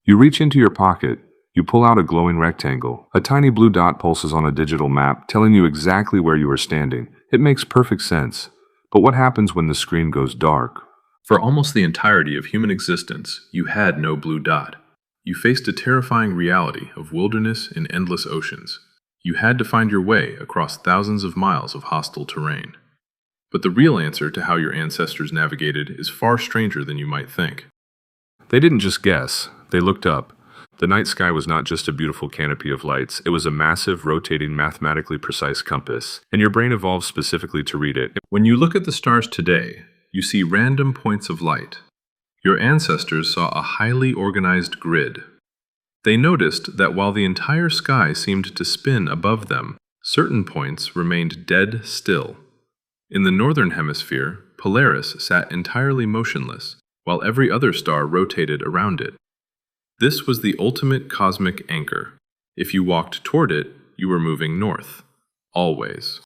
You reach into your pocket. You pull out a glowing rectangle. A tiny blue dot pulses on a digital map, telling you exactly where you are standing. It makes perfect sense. But what happens when the screen goes dark? For almost the entirety of human existence, you had no blue dot. You faced a terrifying reality of wilderness and endless oceans. You had to find your way across thousands of miles of hostile terrain. But the real answer to how your ancestors navigated is far stranger than you might think. They didn't just guess. They looked up. The night sky was not just a beautiful canopy of lights, it was a massive, rotating, mathematically precise compass, and your brain evolved specifically to read it. When you look at the stars today, you see random points of light. Your ancestors saw a highly organized grid. They noticed that while the entire sky seemed to spin above them, certain points remained dead still. In the northern hemisphere, Polaris sat entirely motionless, while every other star rotated around it. This was the ultimate cosmic anchor. If you walked toward it, you were moving north. Always.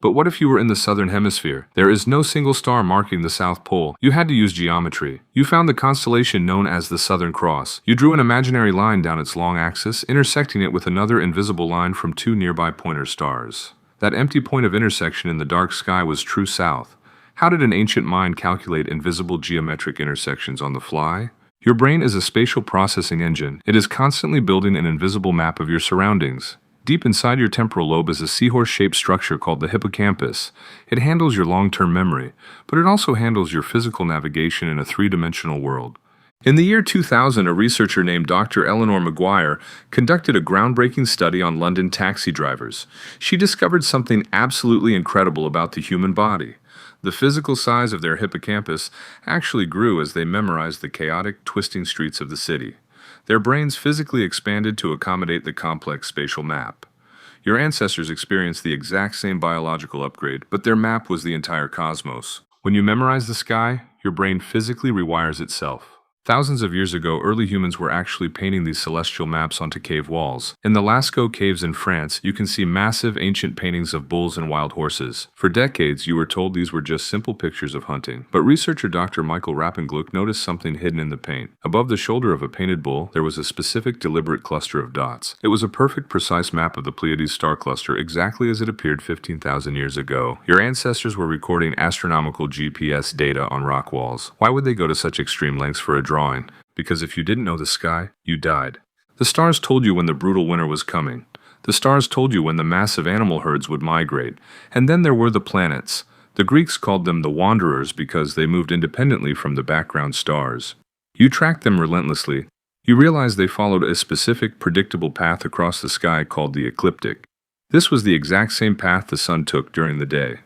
But what if you were in the southern hemisphere? There is no single star marking the South Pole. You had to use geometry. You found the constellation known as the Southern Cross. You drew an imaginary line down its long axis, intersecting it with another invisible line from two nearby pointer stars. That empty point of intersection in the dark sky was true south. How did an ancient mind calculate invisible geometric intersections on the fly? Your brain is a spatial processing engine. It is constantly building an invisible map of your surroundings. Deep inside your temporal lobe is a seahorse-shaped structure called the hippocampus. It handles your long-term memory, but it also handles your physical navigation in a three-dimensional world. In the year 2000, a researcher named Dr. Eleanor Maguire conducted a groundbreaking study on London taxi drivers. She discovered something absolutely incredible about the human body. The physical size of their hippocampus actually grew as they memorized the chaotic, twisting streets of the city. Their brains physically expanded to accommodate the complex spatial map. Your ancestors experienced the exact same biological upgrade, but their map was the entire cosmos. When you memorize the sky, your brain physically rewires itself. Thousands of years ago, early humans were actually painting these celestial maps onto cave walls. In the Lascaux caves in France, you can see massive ancient paintings of bulls and wild horses. For decades, you were told these were just simple pictures of hunting. But researcher Dr. Michael Rappengluck noticed something hidden in the paint. Above the shoulder of a painted bull, there was a specific, deliberate cluster of dots. It was a perfect, precise map of the Pleiades star cluster, exactly as it appeared 15,000 years ago. Your ancestors were recording astronomical GPS data on rock walls. Why would they go to such extreme lengths for a drawing? Because if you didn't know the sky, you died. The stars told you when the brutal winter was coming. The stars told you when the massive animal herds would migrate. And then there were the planets. The Greeks called them the wanderers because they moved independently from the background stars. You tracked them relentlessly. You realized they followed a specific, predictable path across the sky called the ecliptic. This was the exact same path the sun took during the day.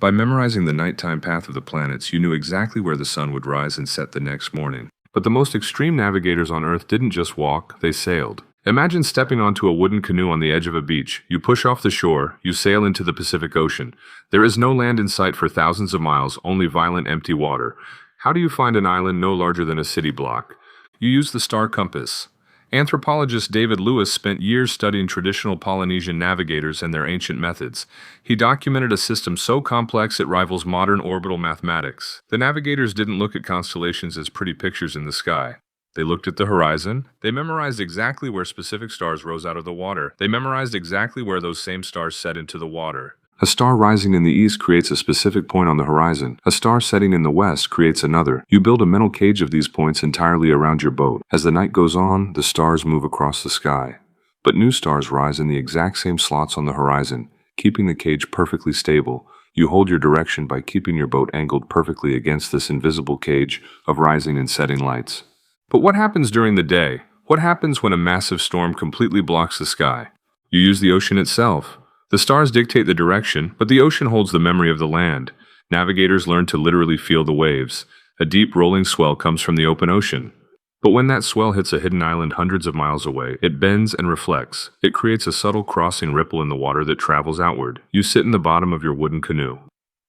By memorizing the nighttime path of the planets, you knew exactly where the sun would rise and set the next morning. But the most extreme navigators on Earth didn't just walk, they sailed. Imagine stepping onto a wooden canoe on the edge of a beach. You push off the shore, you sail into the Pacific Ocean. There is no land in sight for thousands of miles, only violent, empty water. How do you find an island no larger than a city block? You use the star compass. Anthropologist David Lewis spent years studying traditional Polynesian navigators and their ancient methods. He documented a system so complex it rivals modern orbital mathematics. The navigators didn't look at constellations as pretty pictures in the sky. They looked at the horizon. They memorized exactly where specific stars rose out of the water. They memorized exactly where those same stars set into the water. A star rising in the east creates a specific point on the horizon. A star setting in the west creates another. You build a mental cage of these points entirely around your boat. As the night goes on, the stars move across the sky. But new stars rise in the exact same slots on the horizon, keeping the cage perfectly stable. You hold your direction by keeping your boat angled perfectly against this invisible cage of rising and setting lights. But what happens during the day? What happens when a massive storm completely blocks the sky? You use the ocean itself. The stars dictate the direction, but the ocean holds the memory of the land. Navigators learn to literally feel the waves. A deep rolling swell comes from the open ocean. But when that swell hits a hidden island hundreds of miles away, it bends and reflects. It creates a subtle crossing ripple in the water that travels outward. You sit in the bottom of your wooden canoe.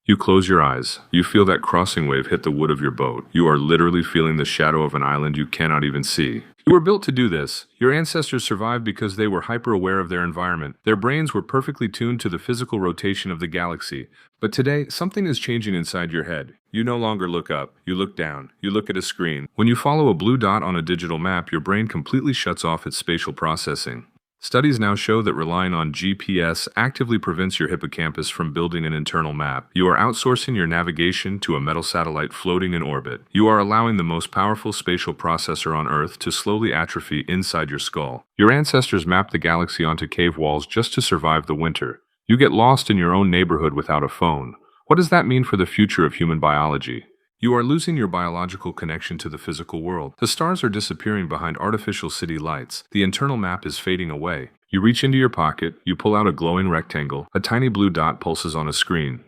You close your eyes. You feel that crossing wave hit the wood of your boat. You are literally feeling the shadow of an island you cannot even see. You were built to do this. Your ancestors survived because they were hyper-aware of their environment. Their brains were perfectly tuned to the physical rotation of the galaxy. But today, something is changing inside your head. You no longer look up. You look down. You look at a screen. When you follow a blue dot on a digital map, your brain completely shuts off its spatial processing. Studies now show that relying on GPS actively prevents your hippocampus from building an internal map. You are outsourcing your navigation to a metal satellite floating in orbit. You are allowing the most powerful spatial processor on Earth to slowly atrophy inside your skull. Your ancestors mapped the galaxy onto cave walls just to survive the winter. You get lost in your own neighborhood without a phone. What does that mean for the future of human biology? You are losing your biological connection to the physical world. The stars are disappearing behind artificial city lights. The internal map is fading away. You reach into your pocket, you pull out a glowing rectangle. A tiny blue dot pulses on a screen.